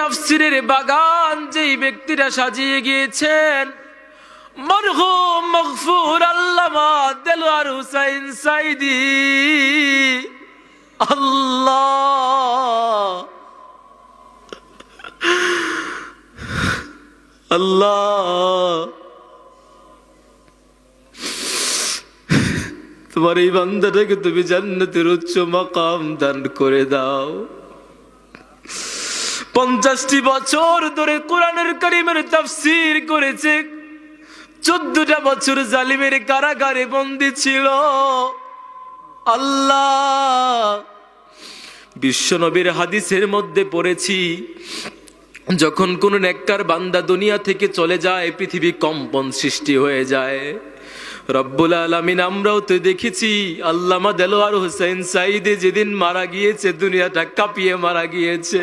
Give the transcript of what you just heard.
তাফসীরের বাগান যেই ব্যক্তিরা সাজিয়ে গিয়েছেন, মরহুম মাগফুর আল্লামা দেলোয়ার হোসাইন সাইদি। আল্লাহ আল্লাহ, তোমার এই বান্দাটাকে তুমি জান্নাতের উচ্চ মাকাম দান করে দাও। 50টি বছর ধরে কোরআনুল কারীমের তাফসীর করেছে, 14টা বছর জালিমের কারাগারে বন্দী ছিল। আল্লাহ, বিশ্বনবীর হাদিসের মধ্যে পড়েছি, যখন কোন নেককার বান্দা দুনিয়া থেকে চলে যায় পৃথিবী কম্পন সৃষ্টি হয়ে যায়। রব্বুল আলামিন আমরাও তো দেখেছি, আল্লামা দেলোয়ার হোসেন সাইদি যেদিন মারা গিয়েছে দুনিয়াটা কাঁপিয়ে মারা গিয়েছে।